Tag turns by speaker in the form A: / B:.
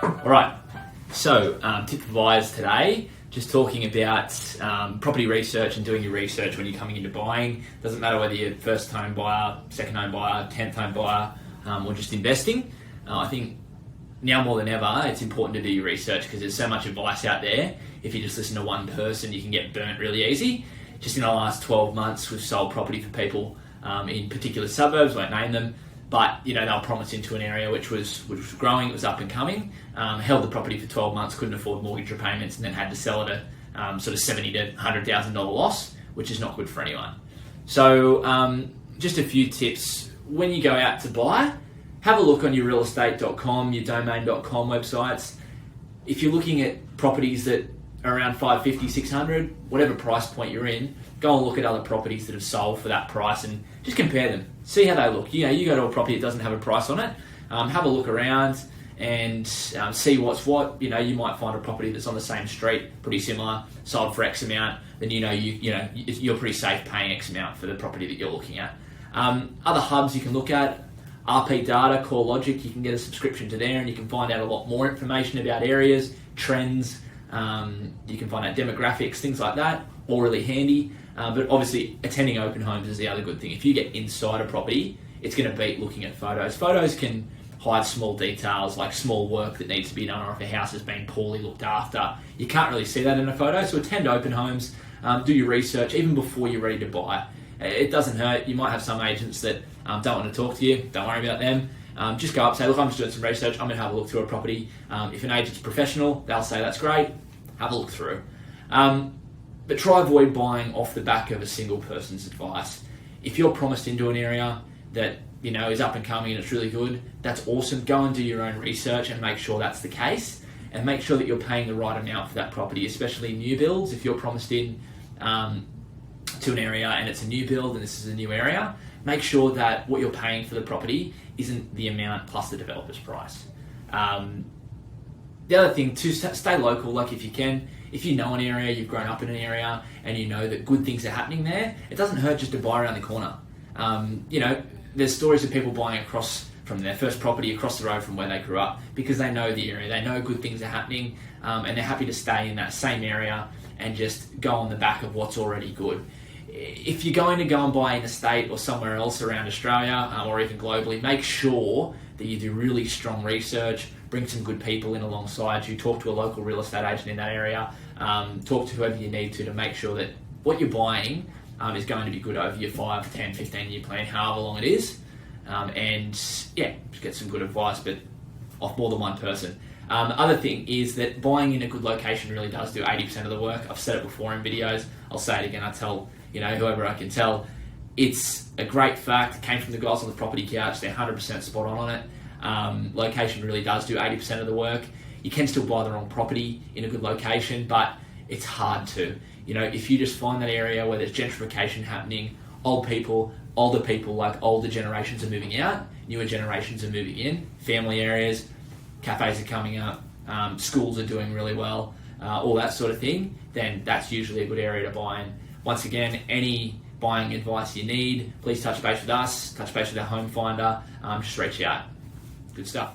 A: All right, so tip for buyers today, just talking about property research and doing your research when you're coming into buying. Doesn't matter whether you're first home buyer, second home buyer, 10th home buyer, or just investing. I think now more than ever, it's important to do your research because there's so much advice out there. If you just listen to one person, you can get burnt really easy. Just in the last 12 months, we've sold property for people in particular suburbs, won't name them, but they were promised into an area which was growing, it was up and coming, held the property for 12 months, couldn't afford mortgage repayments, and then had to sell it at sort of $70,000 to $100,000 loss, which is not good for anyone. So just a few tips. When you go out to buy, have a look on your realestate.com, your domain.com websites. If you're looking at properties that are around 550, 600, whatever price point you're in, go and look at other properties that have sold for that price and just compare them. See how they look. You go to a property that doesn't have a price on it, have a look around and see what's what. You might find a property that's on the same street, pretty similar, sold for X amount, then you're pretty safe paying X amount for the property that you're looking at. Other hubs you can look at, RP Data, CoreLogic, you can get a subscription to there and you can find out a lot more information about areas, trends, you can find out demographics, things like that, all really handy. But obviously attending open homes is the other good thing. If you get inside a property, it's going to beat looking at photos. Photos can hide small details like small work that needs to be done or if a house has been poorly looked after. You can't really see that in a photo, so attend open homes, do your research even before you're ready to buy. It doesn't hurt. You might have some agents that don't want to talk to you. Don't worry about them. Just go up, say, look, I'm just doing some research. I'm going to have a look through a property. If an agent's professional, they'll say, that's great. Have a look through. But try avoid buying off the back of a single person's advice. If you're promised into an area that is up and coming and it's really good, that's awesome. Go and do your own research and make sure that's the case. And make sure that you're paying the right amount for that property, especially new builds. If you're promised in to an area and it's a new build and this is a new area, make sure that what you're paying for the property isn't the amount plus the developer's price. The other thing too, stay local, like if you can. If you know an area, you've grown up in an area and you know that good things are happening there, it doesn't hurt just to buy around the corner. There's stories of people buying across from their first property across the road from where they grew up because they know the area, they know good things are happening, and they're happy to stay in that same area and just go on the back of what's already good. If you're going to go and buy in a state or somewhere else around Australia or even globally, make sure that you do really strong research, bring some good people in alongside you, talk to a local real estate agent in that area, talk to whoever you need to make sure that what you're buying is going to be good over your 5, 10, 15 year plan, however long it is. Just get some good advice, but off more than one person. The other thing is that buying in a good location really does do 80% of the work. I've said it before in videos. I'll say it again. I tell whoever I can tell, it's a great fact. It came from the guys on the Property Couch. They're 100% spot on it. Location really does do 80% of the work. You can still buy the wrong property in a good location, but it's hard to. If you just find that area where there's gentrification happening, older people, like older generations are moving out, newer generations are moving in, family areas, cafes are coming up, schools are doing really well, all that sort of thing, then that's usually a good area to buy in. Once again, any buying advice you need, please touch base with us, touch base with our home finder, just reach out. Good stuff.